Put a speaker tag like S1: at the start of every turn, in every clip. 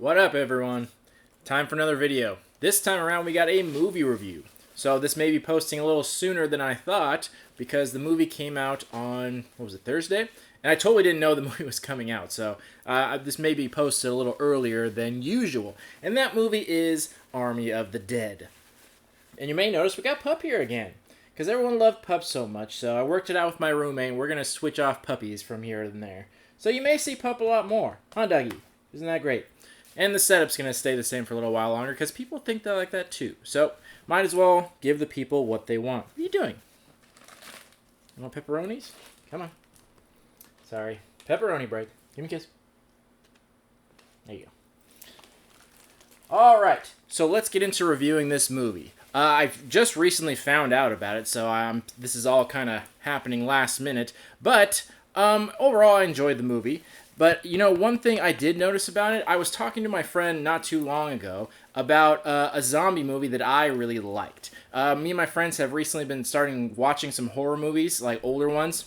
S1: What up, everyone? Time for another video. This time around we got a movie review. So this may be posting a little sooner than I thought because the movie came out on, what was it, Thursday? And I totally didn't know the movie was coming out, so this may be posted a little earlier than usual. And that movie is Army of the Dead. And you may notice we got Pup here again, because everyone loved Pup so much, so I worked it out with my roommate, and we're going to switch off puppies from here and there. So you may see Pup a lot more. Huh, Dougie? Isn't that great? And the setup's going to stay the same for a little while longer, because people think they like that too. So, might as well give the people what they want. What are you doing? You want pepperonis? Come on. Sorry. Pepperoni break. Give me a kiss. There you go. Alright, so let's get into reviewing this movie. I've just recently found out about it, so this is all kind of happening last minute. But, overall I enjoyed the movie. But, you know, one thing I did notice about it, I was talking to my friend not too long ago about a zombie movie that I really liked. Me and my friends have recently been starting watching some horror movies, like older ones.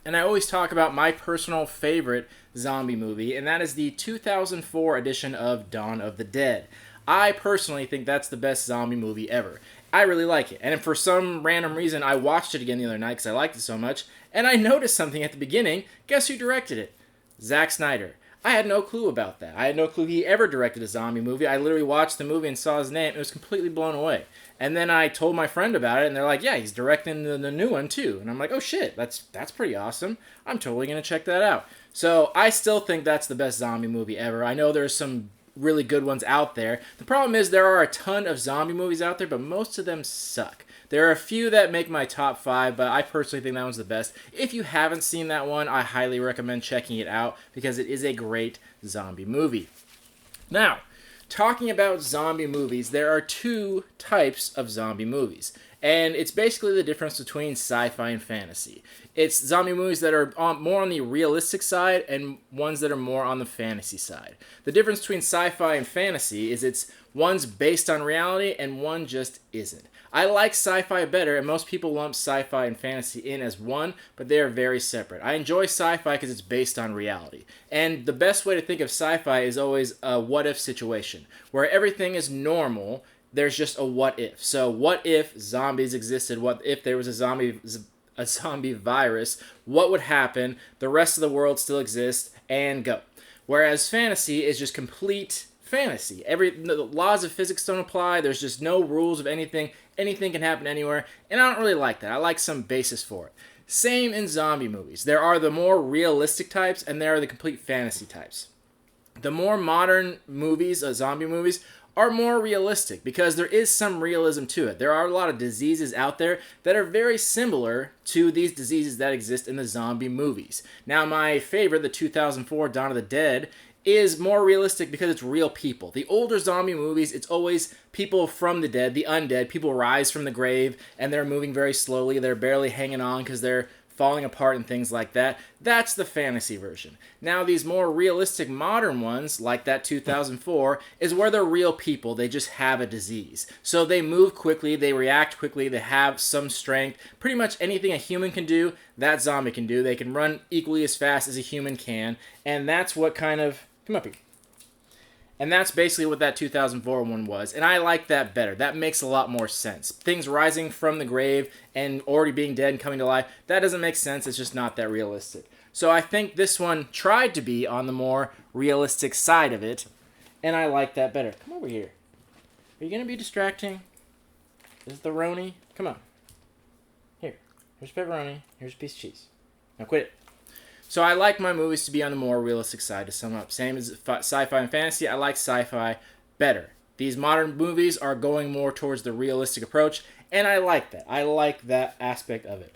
S1: And I always talk about my personal favorite zombie movie, and that is the 2004 edition of Dawn of the Dead. I personally think that's the best zombie movie ever. I really like it. And for some random reason, I watched it again the other night because I liked it so much, and I noticed something at the beginning. Guess who directed it? Zack Snyder. I had no clue about that. I had no clue he ever directed a zombie movie. I literally watched the movie and saw his name and was completely blown away. And then I told my friend about it, and they're like, yeah, he's directing the new one too. And I'm like, oh shit, that's pretty awesome. I'm totally going to check that out. So I still think that's the best zombie movie ever. I know there's some really good ones out there. The problem is there are a ton of zombie movies out there, but most of them suck. There are a few that make my top 5, but I personally think that one's the best. If you haven't seen that one, I highly recommend checking it out because it is a great zombie movie. Now, talking about zombie movies, there are two types of zombie movies. And it's basically the difference between sci-fi and fantasy. It's zombie movies that are more on the realistic side and ones that are more on the fantasy side. The difference between sci-fi and fantasy is one's based on reality and one just isn't. I like sci-fi better, and most people lump sci-fi and fantasy in as one, but they are very separate. I enjoy sci-fi because it's based on reality. And the best way to think of sci-fi is always a what-if situation, where everything is normal. There's just a what if. So what if zombies existed? What if there was a zombie virus? What would happen? The rest of the world still exists, and go. Whereas fantasy is just complete fantasy. The laws of physics don't apply. There's just no rules of anything. Anything can happen anywhere, and I don't really like that. I like some basis for it. Same in zombie movies. There are the more realistic types, and there are the complete fantasy types. The more modern movies, zombie movies, are more realistic because there is some realism to it. There are a lot of diseases out there that are very similar to these diseases that exist in the zombie movies. Now, my favorite, the 2004 Dawn of the Dead, is more realistic because it's real people. The older zombie movies, it's always people from the dead, the undead. People rise from the grave, and they're moving very slowly. They're barely hanging on because they're falling apart and things like that. That's the fantasy version. Now, these more realistic modern ones, like that 2004, is where they're real people. They just have a disease. So they move quickly, they react quickly, they have some strength. Pretty much anything a human can do, that zombie can do. They can run equally as fast as a human can, and that's what kind of... Come up here. And that's basically what that 2004 one was. And I like that better. That makes a lot more sense. Things rising from the grave and already being dead and coming to life, that doesn't make sense. It's just not that realistic. So I think this one tried to be on the more realistic side of it. And I like that better. Come over here. Are you going to be distracting? This is the Roni. Come on. Here. Here's pepperoni. Here's a piece of cheese. Now quit it. So I like my movies to be on the more realistic side, to sum up. Same as sci-fi and fantasy, I like sci-fi better. These modern movies are going more towards the realistic approach, and I like that. I like that aspect of it.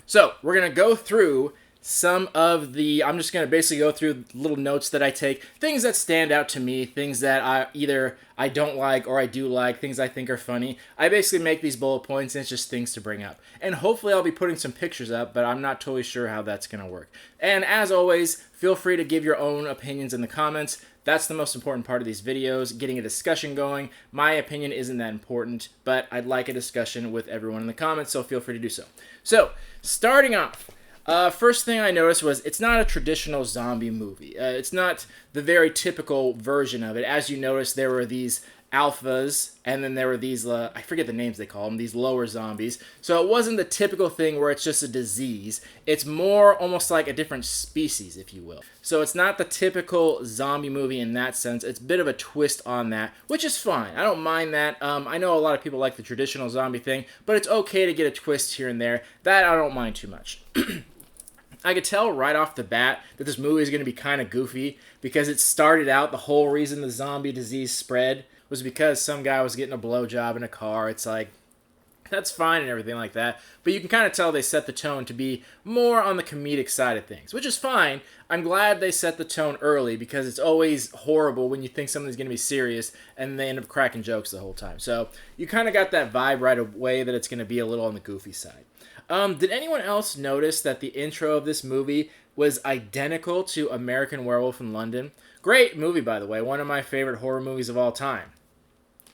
S1: So, we're going to go through some of the... I'm just going to basically go through little notes that I take, things that stand out to me, things that I don't like or I do like, things I think are funny. I basically make these bullet points, and it's just things to bring up. And hopefully I'll be putting some pictures up, but I'm not totally sure how that's going to work. And as always, feel free to give your own opinions in the comments. That's the most important part of these videos, getting a discussion going. My opinion isn't that important, but I'd like a discussion with everyone in the comments, so feel free to do so. So, starting off, First thing I noticed was it's not a traditional zombie movie. It's not the very typical version of it. As you noticed, there were these alphas, and then there were these, I forget the names they call them, these lower zombies. So it wasn't the typical thing where it's just a disease. It's more almost like a different species, if you will. So it's not the typical zombie movie in that sense. It's a bit of a twist on that, which is fine. I don't mind that. I know a lot of people like the traditional zombie thing, but it's okay to get a twist here and there. That I don't mind too much. I could tell right off the bat that this movie is going to be kind of goofy because it started out, the whole reason the zombie disease spread was because some guy was getting a blowjob in a car. It's like, that's fine and everything like that, but you can kind of tell they set the tone to be more on the comedic side of things, which is fine. I'm glad they set the tone early because it's always horrible when you think something's going to be serious and they end up cracking jokes the whole time. So you kind of got that vibe right away that it's going to be a little on the goofy side. Did anyone else notice that the intro of this movie was identical to American Werewolf in London? Great movie, by the way. One of my favorite horror movies of all time.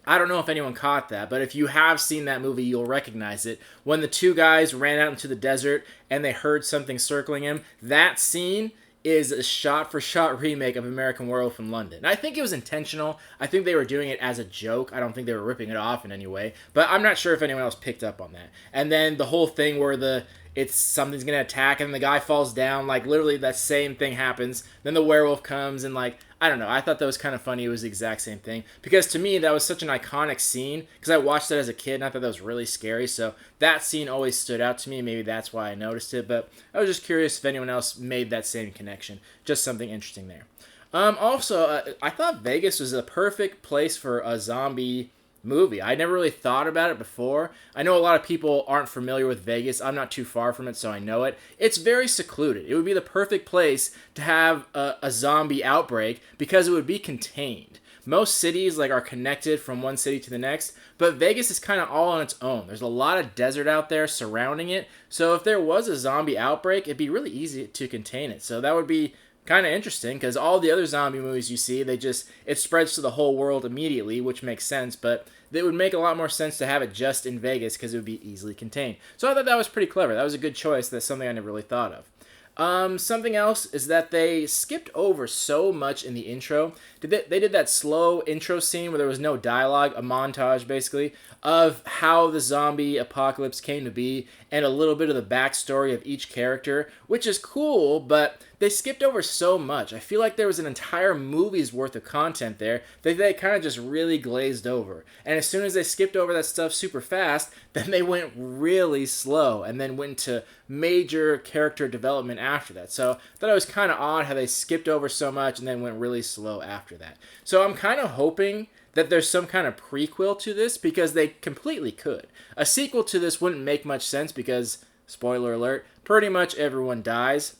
S1: I don't know if anyone caught that, but if you have seen that movie, you'll recognize it. When the two guys ran out into the desert and they heard something circling him, that scene is a shot-for-shot remake of American Werewolf in London. And I think it was intentional. I think they were doing it as a joke. I don't think they were ripping it off in any way. But I'm not sure if anyone else picked up on that. And then the whole thing where it's something's going to attack and the guy falls down, like literally that same thing happens. Then the werewolf comes and like, I don't know. I thought that was kind of funny. It was the exact same thing. Because to me, that was such an iconic scene. Because I watched that as a kid and I thought that was really scary. So that scene always stood out to me. Maybe that's why I noticed it. But I was just curious if anyone else made that same connection. Just something interesting there. I thought Vegas was a perfect place for a zombie movie. I never really thought about it before. I know a lot of people aren't familiar with Vegas. I'm not too far from it, so I know it. It's very secluded. It would be the perfect place to have a zombie outbreak because it would be contained. Most cities are connected from one city to the next, but Vegas is kind of all on its own. There's a lot of desert out there surrounding it, so if there was a zombie outbreak, it'd be really easy to contain it. So that would be kind of interesting because all the other zombie movies you see, it spreads to the whole world immediately, which makes sense, but it would make a lot more sense to have it just in Vegas because it would be easily contained. So I thought that was pretty clever. That was a good choice. That's something I never really thought of. Something else is that they skipped over so much in the intro. They did that slow intro scene where there was no dialogue, a montage basically, of how the zombie apocalypse came to be and a little bit of the backstory of each character, which is cool, but they skipped over so much. I feel like there was an entire movie's worth of content there that they kind of just really glazed over. And as soon as they skipped over that stuff super fast, then they went really slow and then went to major character development after that. So I thought it was kind of odd how they skipped over so much and then went really slow after that. So I'm kind of hoping that there's some kind of prequel to this because they completely could. A sequel to this wouldn't make much sense because, spoiler alert, pretty much everyone dies.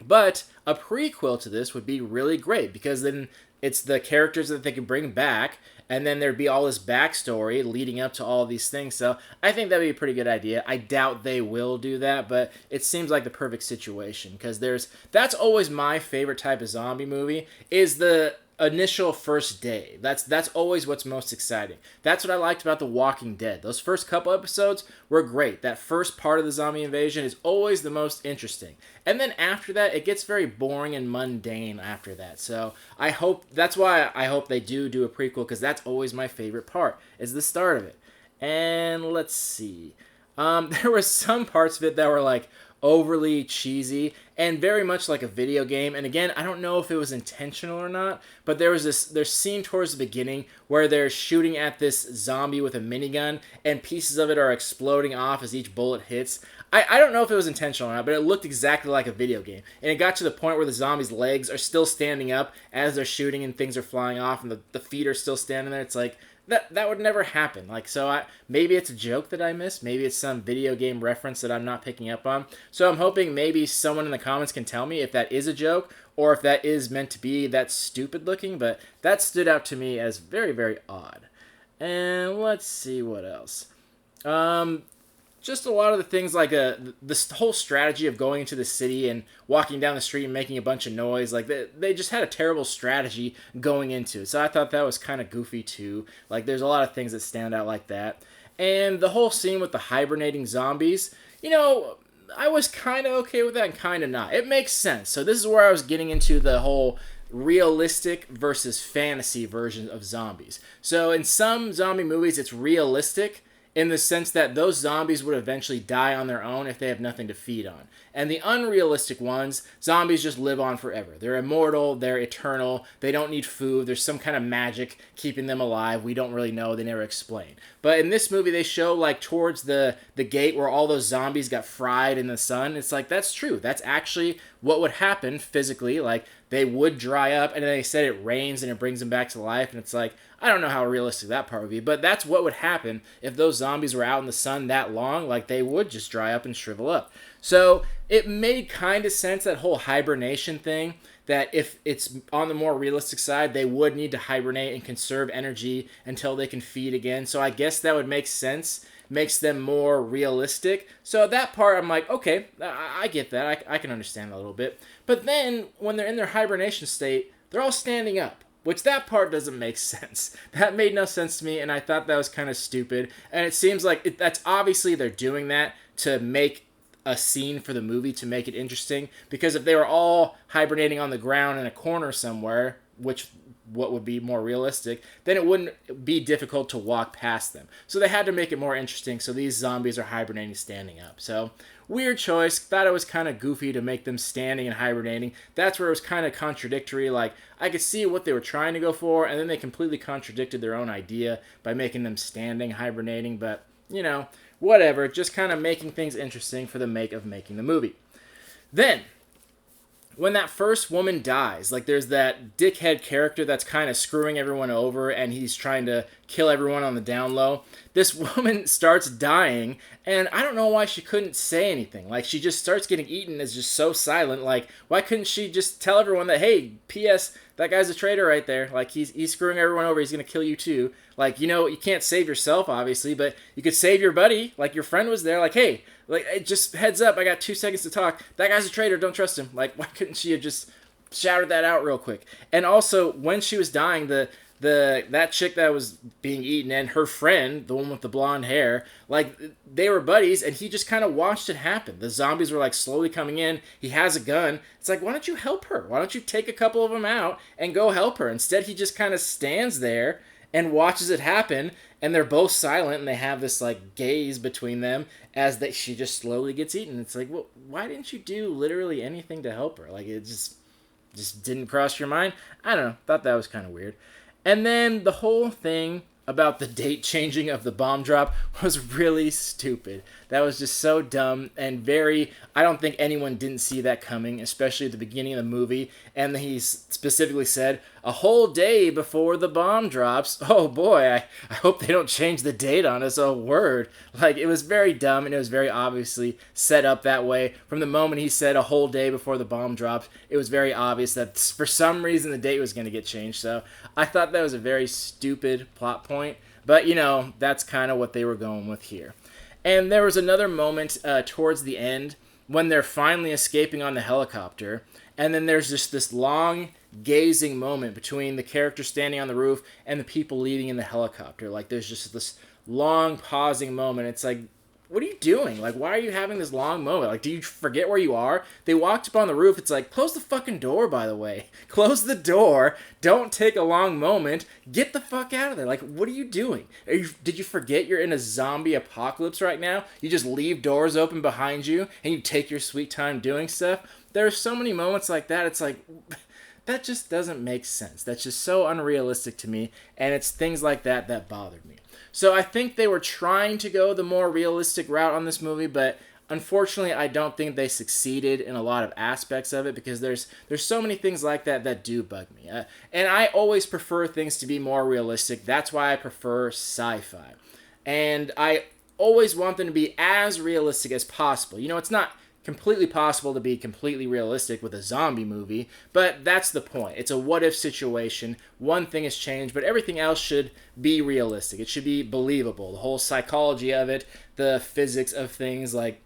S1: But a prequel to this would be really great because then it's the characters that they can bring back and then there'd be all this backstory leading up to all these things. So I think that'd be a pretty good idea. I doubt they will do that, but it seems like the perfect situation because that's always my favorite type of zombie movie is the initial first day. That's always what's most exciting. That's what I liked about The Walking Dead. Those first couple episodes were great. That first part of the zombie invasion is always the most interesting. And then after that, it gets very boring and mundane after that. So that's why I hope they do a prequel because that's always my favorite part is the start of it. And let's see. There were some parts of it that were overly cheesy and very much like a video game. And again, I don't know if it was intentional or not, but there's scene towards the beginning where they're shooting at this zombie with a minigun and pieces of it are exploding off as each bullet hits. I don't know if it was intentional or not, but it looked exactly like a video game. And it got to the point where the zombie's legs are still standing up as they're shooting and things are flying off and the feet are still standing there. It's like, that would never happen. Maybe it's a joke that I missed. Maybe it's some video game reference that I'm not picking up on. So I'm hoping maybe someone in the comments can tell me if that is a joke or if that is meant to be that stupid looking. But that stood out to me as very, very odd. And let's see what else. Just a lot of the things this whole strategy of going into the city and walking down the street and making a bunch of noise. They just had a terrible strategy going into it. So I thought that was kind of goofy too. There's a lot of things that stand out like that. And the whole scene with the hibernating zombies, I was kind of okay with that and kind of not. It makes sense. So this is where I was getting into the whole realistic versus fantasy version of zombies. So in some zombie movies, it's realistic in the sense that those zombies would eventually die on their own if they have nothing to feed on. And the unrealistic ones, zombies just live on forever. They're immortal, they're eternal, they don't need food, there's some kind of magic keeping them alive. We don't really know, they never explain. But in this movie, they show like towards the gate where all those zombies got fried in the sun. It's like, that's true. That's actually what would happen physically. Like, they would dry up, and then they said it rains and it brings them back to life, and it's like, I don't know how realistic that part would be, but that's what would happen if those zombies were out in the sun that long. Like, they would just dry up and shrivel up. So it made kind of sense, that whole hibernation thing, that if it's on the more realistic side, they would need to hibernate and conserve energy until they can feed again. So I guess that would make sense, makes them more realistic. So that part, I'm like, okay, I get that. I can understand that a little bit. But then when they're in their hibernation state, they're all standing up, which that part doesn't make sense. That made no sense to me, and I thought that was kind of stupid. And it seems like that's obviously they're doing that to make a scene for the movie, to make it interesting, because if they were all hibernating on the ground in a corner somewhere, which what would be more realistic, then it wouldn't be difficult to walk past them. So they had to make it more interesting, so these zombies are hibernating standing up. So weird choice. Thought it was kind of goofy to make them standing and hibernating. That's where it was kind of contradictory. Like, I could see what they were trying to go for, and then they completely contradicted their own idea by making them standing, hibernating. But, you know, whatever. Just kind of making things interesting for the make of making the movie. Then, when that first woman dies, like, there's that dickhead character that's kind of screwing everyone over, and he's trying to kill everyone on the down low. This woman starts dying, and I don't know why she couldn't say anything. Like, she just starts getting eaten, is just so silent. Like, why couldn't she just tell everyone that, hey, P.S., that guy's a traitor right there. Like, he's screwing everyone over. He's going to kill you too. Like, you know, you can't save yourself, obviously, but you could save your buddy. Like, your friend was there. Like, hey, like, just heads up, I got 2 seconds to talk. That guy's a traitor. Don't trust him. Like, why couldn't she have just shouted that out real quick? And also, when she was dying, that chick that was being eaten and her friend, the one with the blonde hair, like, they were buddies, and he just kind of watched it happen. The zombies were like slowly coming in. He has a gun. It's like, why don't you help her? Why don't you take a couple of them out and go help her? Instead, he just kind of stands there and watches it happen, and they're both silent, and they have this like gaze between them as she just slowly gets eaten. It's like, well, why didn't you do literally anything to help her? Like, it just didn't cross your mind. I don't know. Thought that was kind of weird. And then the whole thing about the date changing of the bomb drop was really stupid. That was just so dumb and very, I don't think anyone didn't see that coming, especially at the beginning of the movie. And he specifically said, a whole day before the bomb drops. Oh boy, I hope they don't change the date on us. Oh, word. Like, it was very dumb, and it was very obviously set up that way. From the moment he said a whole day before the bomb dropped, it was very obvious that for some reason the date was going to get changed. So I thought that was a very stupid plot point. But, you know, that's kind of what they were going with here. And there was another moment towards the end when they're finally escaping on the helicopter. And then there's just this long gazing moment between the character standing on the roof and the people leaving in the helicopter. Like, there's just this long pausing moment. It's like, what are you doing? Like, why are you having this long moment? Like, do you forget where you are? They walked up on the roof. It's like, close the fucking door, by the way. Close the door. Don't take a long moment. Get the fuck out of there. Like, what are you doing? Did you forget you're in a zombie apocalypse right now? You just leave doors open behind you and you take your sweet time doing stuff? There are so many moments like that. It's like, that just doesn't make sense. That's just so unrealistic to me, and it's things like that that bothered me. So I think they were trying to go the more realistic route on this movie, but unfortunately I don't think they succeeded in a lot of aspects of it, because there's so many things like that that do bug me. And I always prefer things to be more realistic. That's why I prefer sci-fi. And I always want them to be as realistic as possible. You know, it's not completely possible to be completely realistic with a zombie movie, but that's the point. It's a what-if situation. One thing has changed, but everything else should be realistic. It should be believable. The whole psychology of it, the physics of things, like,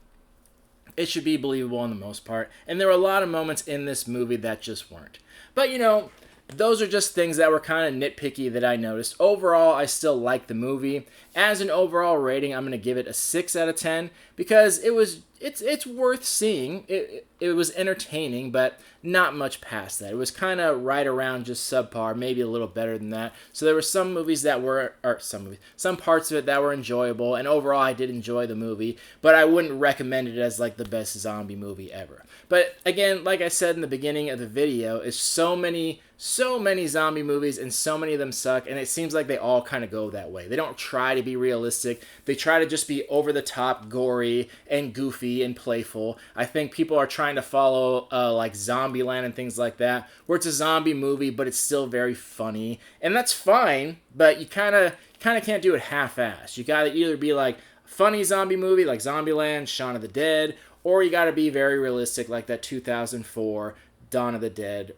S1: it should be believable on the most part. And there were a lot of moments in this movie that just weren't. But, you know, those are just things that were kind of nitpicky that I noticed. Overall, I still like the movie. As an overall rating, I'm going to give it a 6 out of 10 because it's worth seeing. It was entertaining, but not much past that. It was kind of right around just subpar, maybe a little better than that. So there were some some parts of it that were enjoyable, and overall I did enjoy the movie, but I wouldn't recommend it as like the best zombie movie ever. But again, like I said in the beginning of the video, it's so many zombie movies and so many of them suck, and it seems like they all kind of go that way. They don't try to be realistic. They try to just be over the top, gory, and goofy and playful. I think people are trying to follow like Zombieland and things like that, where it's a zombie movie, but it's still very funny. And that's fine, but you kind of can't do it half-assed. You got to either be like a funny zombie movie like Zombieland, Shaun of the Dead, or you got to be very realistic like that 2004 Dawn of the Dead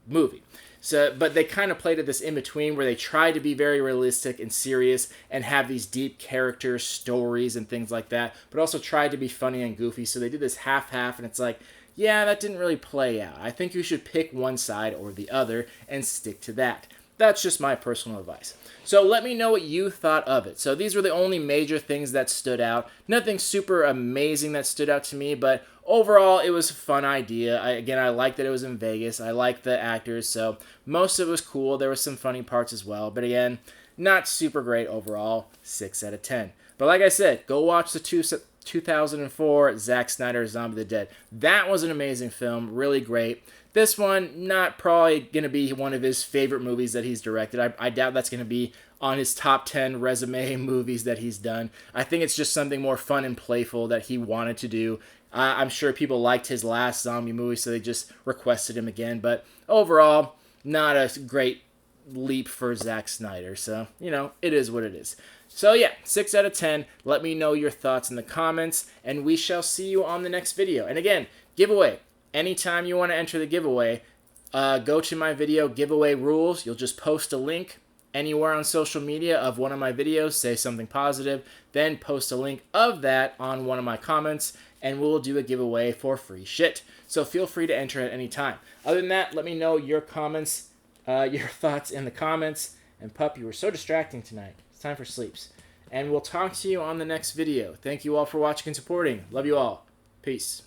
S1: movie. So, but they kind of played at this in-between where they tried to be very realistic and serious and have these deep character stories and things like that, but also tried to be funny and goofy. So they did this half-half, and it's like, yeah, that didn't really play out. I think you should pick one side or the other and stick to that. That's just my personal advice. So let me know what you thought of it. So these were the only major things that stood out. Nothing super amazing that stood out to me, but overall it was a fun idea. I liked that it was in Vegas. I liked the actors, so most of it was cool. There were some funny parts as well, but again, not super great overall. 6 out of 10. But like I said, go watch the 2004 Zack Snyder Zombie of the Dead. That was an amazing film, really great. This one, not probably going to be one of his favorite movies that he's directed. I doubt that's going to be on his top 10 resume movies that he's done. I think it's just something more fun and playful that he wanted to do. I'm sure people liked his last zombie movie, so they just requested him again. But overall, not a great leap for Zack Snyder. So, you know, it is what it is. So yeah, 6 out of 10. Let me know your thoughts in the comments, and we shall see you on the next video. And again, giveaway. Anytime you want to enter the giveaway, go to my video giveaway rules. You'll just post a link anywhere on social media of one of my videos, say something positive, then post a link of that on one of my comments, and we'll do a giveaway for free shit. So feel free to enter at any time. Other than that, let me know your comments, your thoughts in the comments. And pup, you were so distracting tonight. It's time for sleeps. And we'll talk to you on the next video. Thank you all for watching and supporting. Love you all. Peace.